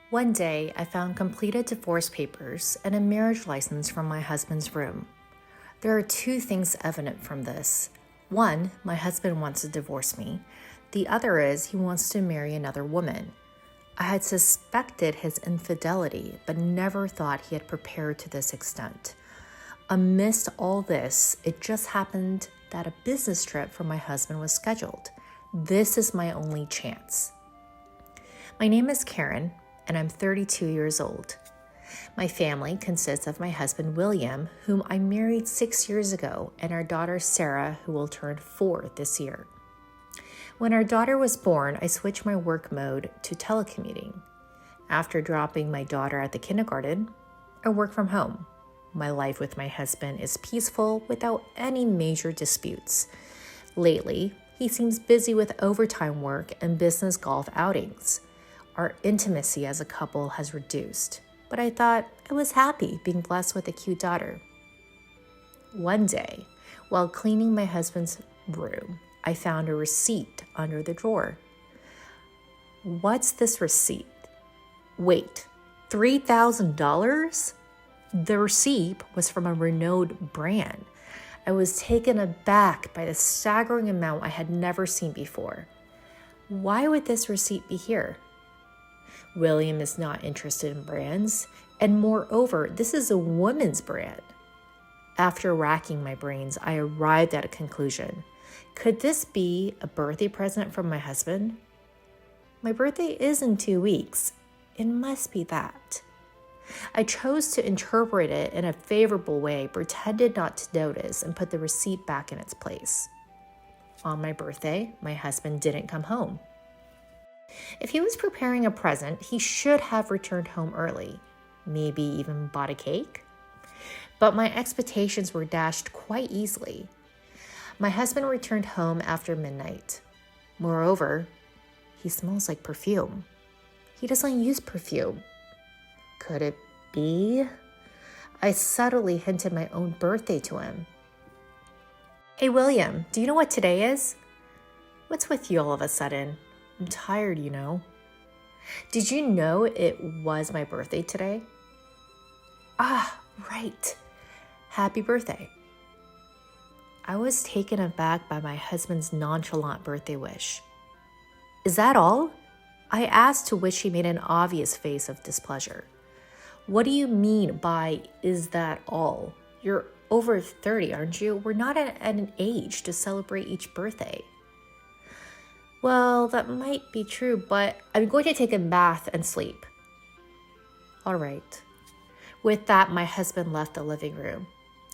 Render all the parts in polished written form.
One day, I found completed divorce papers and a marriage license from my husband's room. There are two things evident from this. One, my husband wants to divorce me. The other is he wants to marry another woman. I had suspected his infidelity, but never thought he had prepared to this extent. Amidst all this, it just happened that a business trip for my husband was scheduled. This is my only chance. My name is Karen, and I'm 32 years old. My family consists of my husband, William, whom I married 6 years ago, and our daughter, Sarah, who will turn 4 this year. When our daughter was born, I switched my work mode to telecommuting. After dropping my daughter at the kindergarten, I work from home. My life with my husband is peaceful without any major disputes. Lately, he seems busy with overtime work and business golf outings. Our intimacy as a couple has reduced, but I thought I was happy being blessed with a cute daughter. One day, while cleaning my husband's room, I found a receipt under the drawer. What's this receipt? Wait, $3,000? The receipt was from a renowned brand. I was taken aback by the staggering amount I had never seen before. Why would this receipt be here? William is not interested in brands, and moreover, this is a woman's brand. After racking my brains, I arrived at a conclusion. Could this be a birthday present from my husband? My birthday is in 2 weeks. It must be that. I chose to interpret it in a favorable way, pretended not to notice, and put the receipt back in its place. On my birthday, my husband didn't come home. If he was preparing a present, he should have returned home early, maybe even bought a cake. But my expectations were dashed quite easily. My husband returned home after midnight. Moreover, he smells like perfume. He doesn't use perfume. Could it be? I subtly hinted my own birthday to him. Hey, William, do you know what today is? What's with you all of a sudden? I'm tired, you know. Did you know it was my birthday today? Ah, right. Happy birthday. I was taken aback by my husband's nonchalant birthday wish. Is that all? I asked, to which he made an obvious face of displeasure. What do you mean by, is that all? You're over 30, aren't you? We're not at an age to celebrate each birthday. Well, that might be true, but I'm going to take a bath and sleep. All right. With that, my husband left the living room.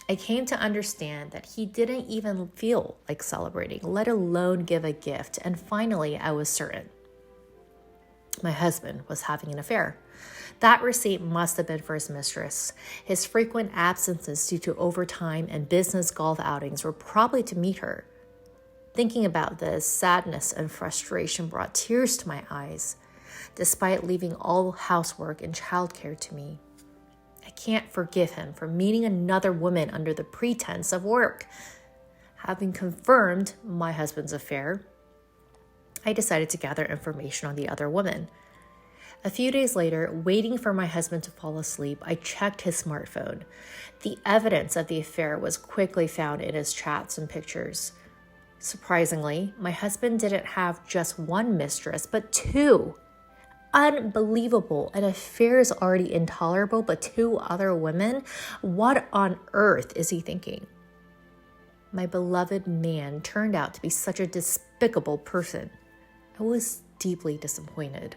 I came to understand that he didn't even feel like celebrating, let alone give a gift, and finally, I was certain. My husband was having an affair. That receipt must have been for his mistress. His frequent absences due to overtime and business golf outings were probably to meet her. Thinking about this, sadness and frustration brought tears to my eyes, despite leaving all housework and childcare to me. I can't forgive him for meeting another woman under the pretense of work. Having confirmed my husband's affair, I decided to gather information on the other woman. A few days later, waiting for my husband to fall asleep, I checked his smartphone. The evidence of the affair was quickly found in his chats and pictures. Surprisingly, my husband didn't have just one mistress, but 2. Unbelievable. An affair is already intolerable, but 2 other women? What on earth is he thinking? My beloved man turned out to be such a despicable person. I was deeply disappointed.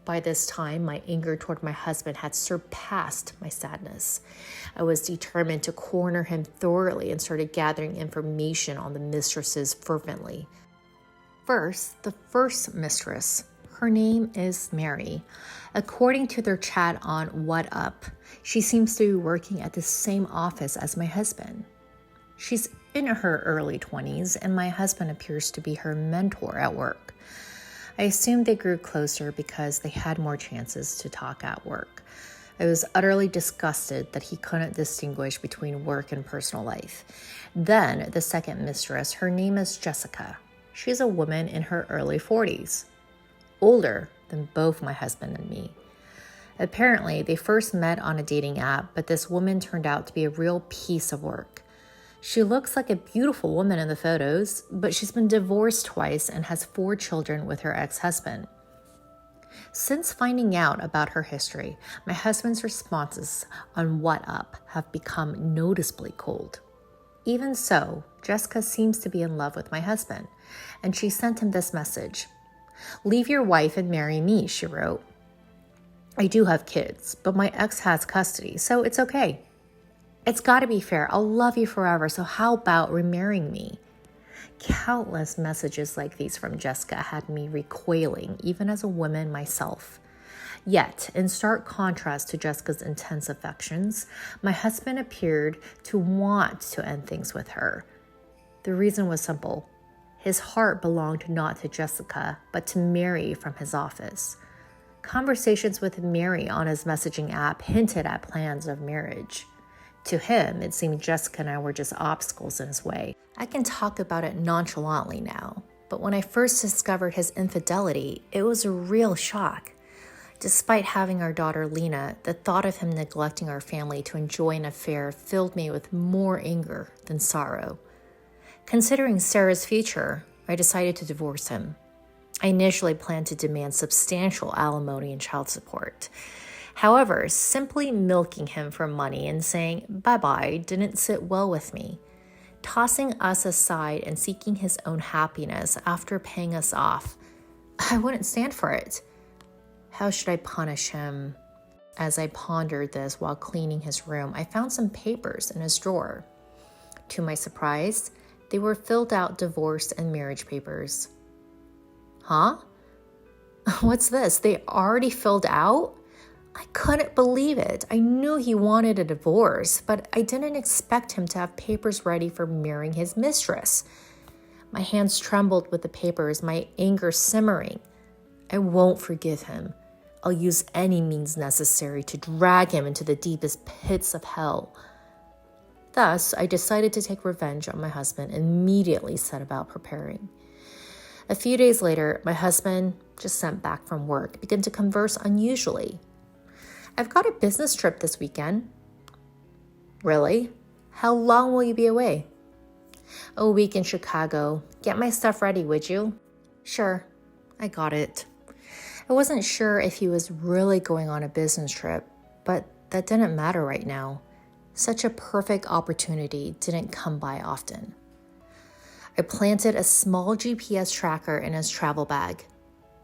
By this time, my anger toward my husband had surpassed my sadness. I was determined to corner him thoroughly and started gathering information on the mistresses fervently. First, the first mistress. Her name is Mary. According to their chat on WhatUp, she seems to be working at the same office as my husband. She's in her early 20s, and my husband appears to be her mentor at work. I assumed they grew closer because they had more chances to talk at work. I was utterly disgusted that he couldn't distinguish between work and personal life. Then, the second mistress, her name is Jessica. She's a woman in her early 40s. Older, than both my husband and me. Apparently, they first met on a dating app, but this woman turned out to be a real piece of work. She looks like a beautiful woman in the photos, but she's been divorced twice and has 4 children with her ex-husband. Since finding out about her history, my husband's responses on What Up have become noticeably cold. Even so, Jessica seems to be in love with my husband, and she sent him this message. "Leave your wife and marry me," she wrote. "I do have kids, but my ex has custody, so it's okay. It's got to be fair. I'll love you forever, so how about remarrying me?" Countless messages like these from Jessica had me recoiling, even as a woman myself. Yet, in stark contrast to Jessica's intense affections, my husband appeared to want to end things with her. The reason was simple. His heart belonged not to Jessica, but to Mary from his office. Conversations with Mary on his messaging app hinted at plans of marriage. To him, it seemed Jessica and I were just obstacles in his way. I can talk about it nonchalantly now, but when I first discovered his infidelity, it was a real shock. Despite having our daughter Lena, the thought of him neglecting our family to enjoy an affair filled me with more anger than sorrow. Considering Sarah's future, I decided to divorce him. I initially planned to demand substantial alimony and child support. However, simply milking him for money and saying bye-bye didn't sit well with me. Tossing us aside and seeking his own happiness after paying us off, I wouldn't stand for it. How should I punish him? As I pondered this while cleaning his room, I found some papers in his drawer. To my surprise, they were filled out divorce and marriage papers. Huh? What's this? They already filled out? I couldn't believe it. I knew he wanted a divorce, but I didn't expect him to have papers ready for marrying his mistress. My hands trembled with the papers, my anger simmering. I won't forgive him. I'll use any means necessary to drag him into the deepest pits of hell. Thus, I decided to take revenge on my husband and immediately set about preparing. A few days later, my husband, just sent back from work, began to converse unusually. "I've got a business trip this weekend." "Really? How long will you be away?" "A week in Chicago. Get my stuff ready, would you?" "Sure, I got it." I wasn't sure if he was really going on a business trip, but that didn't matter right now. Such a perfect opportunity didn't come by often. I planted a small GPS tracker in his travel bag.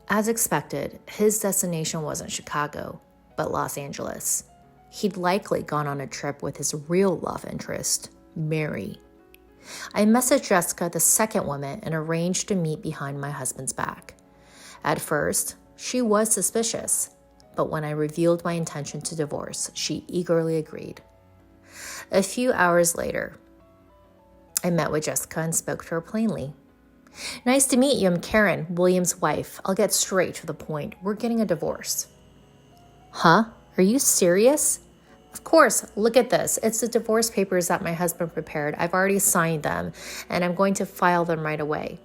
As expected, his destination wasn't Chicago, but Los Angeles. He'd likely gone on a trip with his real love interest, Mary. I messaged Jessica, the second woman, and arranged to meet behind my husband's back. At first, she was suspicious, but when I revealed my intention to divorce, she eagerly agreed. A few hours later, I met with Jessica and spoke to her plainly. "Nice to meet you. I'm Karen, William's wife. I'll get straight to the point. We're getting a divorce." "Huh? Are you serious?" "Of course. Look at this. It's the divorce papers that my husband prepared. I've already signed them, and I'm going to file them right away."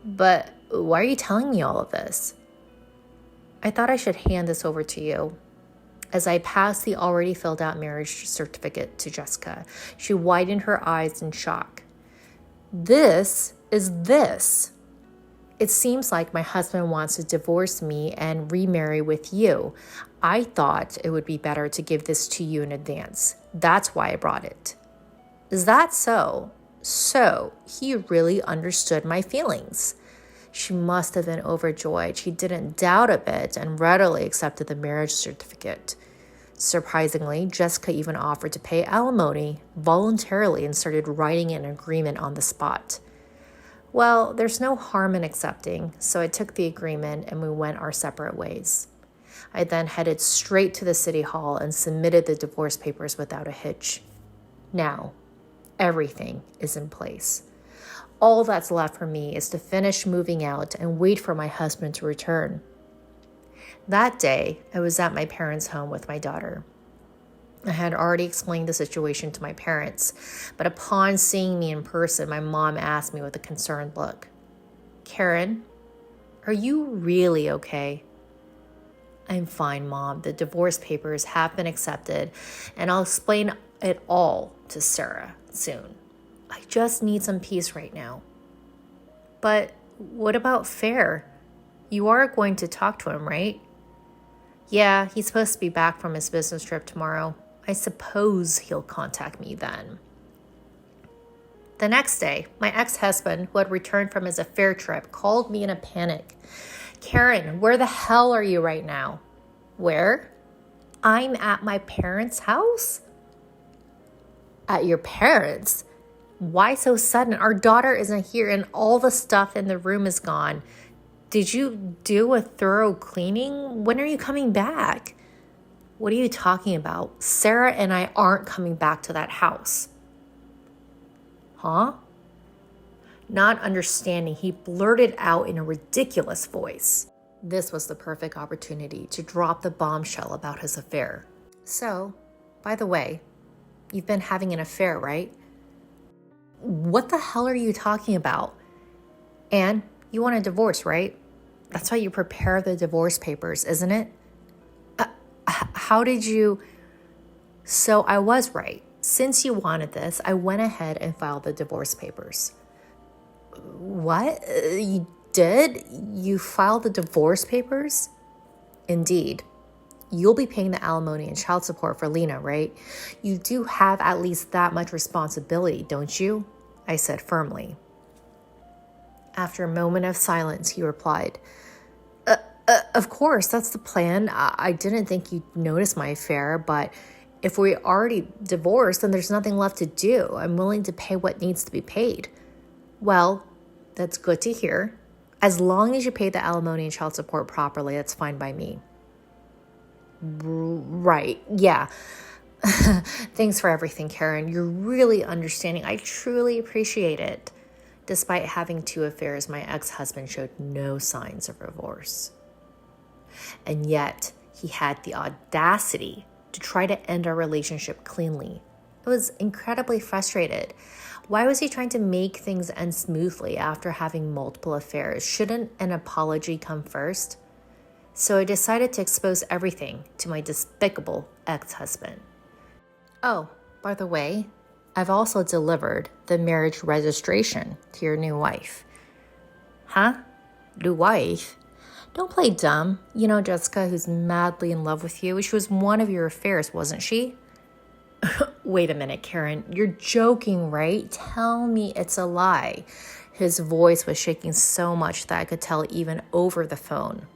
"But why are you telling me all of this?" "I thought I should hand this over to you." As I passed the already filled out marriage certificate to Jessica, she widened her eyes in shock. This is this. It seems like my husband wants to divorce me and remarry with you. I thought it would be better to give this to you in advance. That's why I brought it." "Is that so? So, he really understood my feelings." She must have been overjoyed. She didn't doubt a bit and readily accepted the marriage certificate. Surprisingly, Jessica even offered to pay alimony voluntarily and started writing an agreement on the spot. Well, there's no harm in accepting, so I took the agreement and we went our separate ways. I then headed straight to the city hall and submitted the divorce papers without a hitch. Now, everything is in place. All that's left for me is to finish moving out and wait for my husband to return. That day, I was at my parents' home with my daughter. I had already explained the situation to my parents, but upon seeing me in person, my mom asked me with a concerned look, "Karen, are you really okay?" I'm fine, Mom. The divorce papers have been accepted, and I'll explain it all to Sarah soon. I just need some peace right now. But what about Fair? You are going to talk to him, right? Yeah, he's supposed to be back from his business trip tomorrow. I suppose he'll contact me then. The next day, my ex-husband, who had returned from his affair trip, called me in a panic. Karen, where the hell are you right now? Where? I'm at my parents' house. At your parents'? Why so sudden? Our daughter isn't here and all the stuff in the room is gone. Did you do a thorough cleaning? When are you coming back? What are you talking about? Sarah and I aren't coming back to that house. Huh? Not understanding, he blurted out in a ridiculous voice. This was the perfect opportunity to drop the bombshell about his affair. So, by the way, you've been having an affair, right? What the hell are you talking about? And you want a divorce, right? That's why you prepare the divorce papers, isn't it? How did you... So I was right. Since you wanted this, I went ahead and filed the divorce papers. What? You did? You filed the divorce papers? Indeed. You'll be paying the alimony and child support for Lena, right? You do have at least that much responsibility, don't you? I said firmly. After a moment of silence, he replied, of course, that's the plan. I didn't think you'd notice my affair, but if we already divorced, then there's nothing left to do. I'm willing to pay what needs to be paid. Well, that's good to hear. As long as you pay the alimony and child support properly, that's fine by me. Right, yeah. Thanks for everything, Karen. You're really understanding. I truly appreciate it. Despite having 2 affairs, my ex-husband showed no signs of remorse. And yet, he had the audacity to try to end our relationship cleanly. I was incredibly frustrated. Why was he trying to make things end smoothly after having multiple affairs? Shouldn't an apology come first? So I decided to expose everything to my despicable ex-husband. Oh, by the way, I've also delivered the marriage registration to your new wife. Huh? New wife? Don't play dumb. You know Jessica, who's madly in love with you. She was one of your affairs, wasn't she? Wait a minute, Karen. You're joking, right? Tell me it's a lie. His voice was shaking so much that I could tell even over the phone.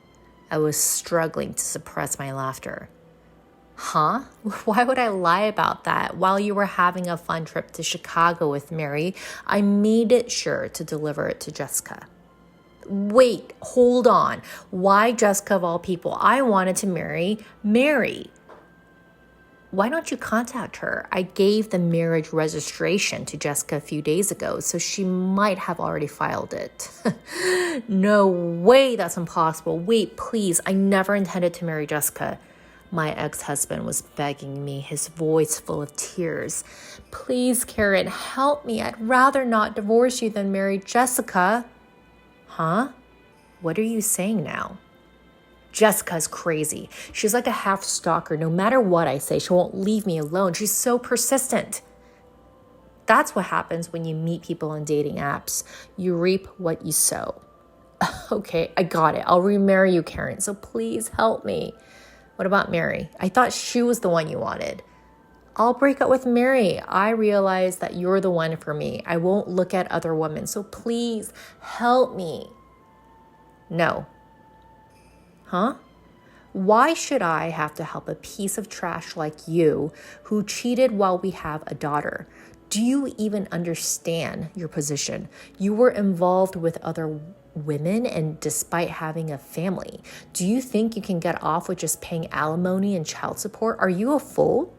I was struggling to suppress my laughter. Huh? Why would I lie about that? While you were having a fun trip to Chicago with Mary, I made it sure to deliver it to Jessica. Wait, hold on. Why Jessica of all people? I wanted to marry Mary. Why don't you contact her? I gave the marriage registration to Jessica a few days ago, so she might have already filed it. No way, that's impossible. Wait, please, I never intended to marry Jessica. My ex-husband was begging me, his voice full of tears. Please, Karen, help me. I'd rather not divorce you than marry Jessica. Huh? What are you saying now? Jessica's crazy. She's like a half stalker. No matter what I say, she won't leave me alone. She's so persistent. That's what happens when you meet people on dating apps. You reap what you sow. Okay, I got it. I'll remarry you, Karen. So please help me. What about Mary? I thought she was the one you wanted. I'll break up with Mary. I realize that you're the one for me. I won't look at other women. So please help me. No. Huh? Why should I have to help a piece of trash like you who cheated while we have a daughter? Do you even understand your position? You were involved with other women and despite having a family. Do you think you can get off with just paying alimony and child support? Are you a fool?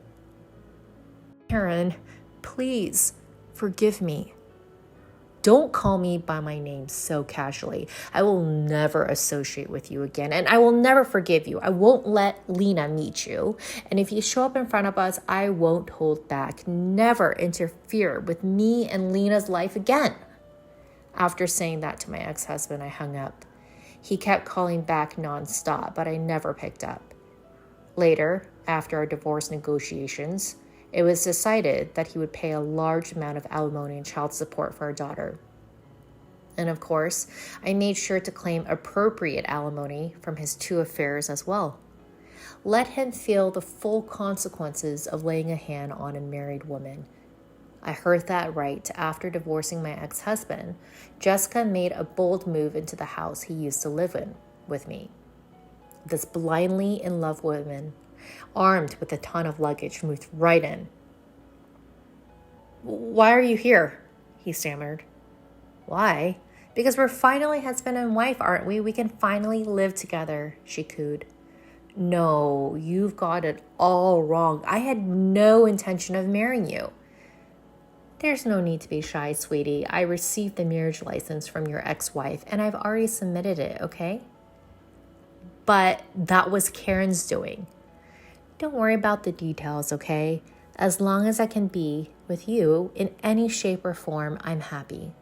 Karen, please forgive me. Don't call me by my name so casually. I will never associate with you again, and I will never forgive you. I won't let Lena meet you. And if you show up in front of us, I won't hold back. Never interfere with me and Lena's life again. After saying that to my ex-husband, I hung up. He kept calling back nonstop, but I never picked up. Later, after our divorce negotiations, it was decided that he would pay a large amount of alimony and child support for our daughter. And of course, I made sure to claim appropriate alimony from his 2 affairs as well. Let him feel the full consequences of laying a hand on a married woman. I heard that right after divorcing my ex-husband. Jessica made a bold move into the house he used to live in with me. This blindly in love woman, armed with a ton of luggage, moved right in. "Why are you here?" he stammered. "Why? Because we're finally husband and wife, aren't we? We can finally live together," she cooed. "No, you've got it all wrong. I had no intention of marrying you." "There's no need to be shy, sweetie. I received the marriage license from your ex-wife, and I've already submitted it, okay?" "But that was Karen's doing." "Don't worry about the details, okay? As long as I can be with you in any shape or form, I'm happy."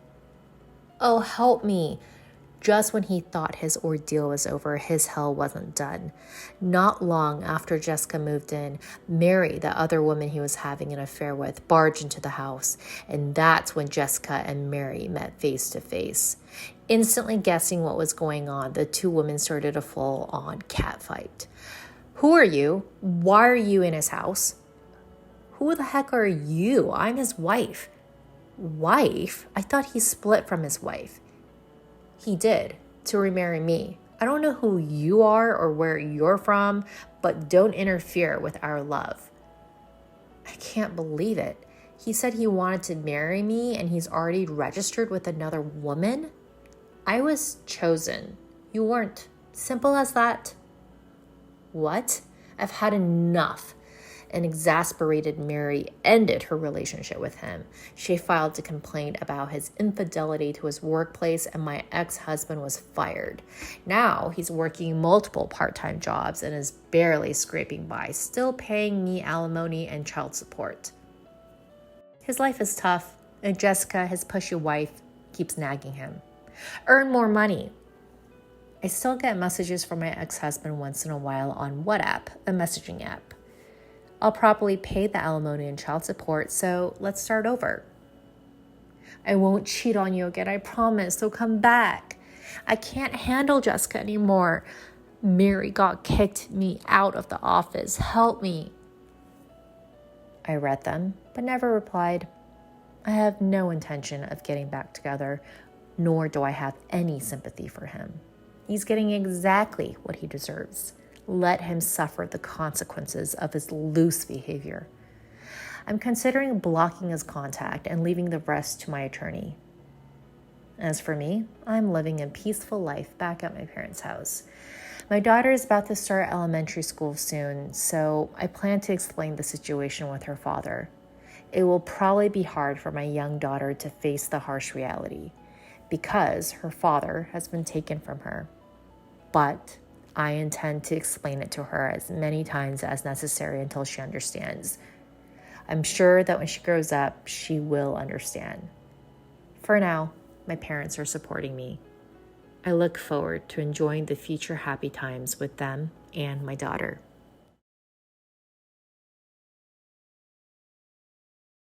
"Oh, help me." Just when he thought his ordeal was over, his hell wasn't done. Not long after Jessica moved in, Mary, the other woman he was having an affair with, barged into the house. And that's when Jessica and Mary met face to face. Instantly guessing what was going on, the 2 women started a full-on catfight. "Who are you? Why are you in his house?" "Who the heck are you? I'm his wife." "Wife? I thought he split from his wife." "He did, to remarry me. I don't know who you are or where you're from, but don't interfere with our love." I can't believe it. He said he wanted to marry me and he's already registered with another woman? I was chosen. You weren't. Simple as that. What? I've had enough. An exasperated Mary ended her relationship with him. She filed a complaint about his infidelity to his workplace, and my ex-husband was fired. Now he's working multiple part-time jobs and is barely scraping by, still paying me alimony and child support. His life is tough, and Jessica, his pushy wife, keeps nagging him. "Earn more money." I still get messages from my ex-husband once in a while on WhatsApp, a messaging app. I'll probably pay the alimony and child support, so let's start over. "I won't cheat on you again, I promise, so come back." "I can't handle Jessica anymore. Mary kicked me out of the office. Help me." I read them, but never replied. I have no intention of getting back together, nor do I have any sympathy for him. He's getting exactly what he deserves. Let him suffer the consequences of his loose behavior. I'm considering blocking his contact and leaving the rest to my attorney. As for me, I'm living a peaceful life back at my parents' house. My daughter is about to start elementary school soon, so I plan to explain the situation with her father. It will probably be hard for my young daughter to face the harsh reality because her father has been taken from her. But I intend to explain it to her as many times as necessary until she understands. I'm sure that when she grows up, she will understand. For now, my parents are supporting me. I look forward to enjoying the future happy times with them and my daughter.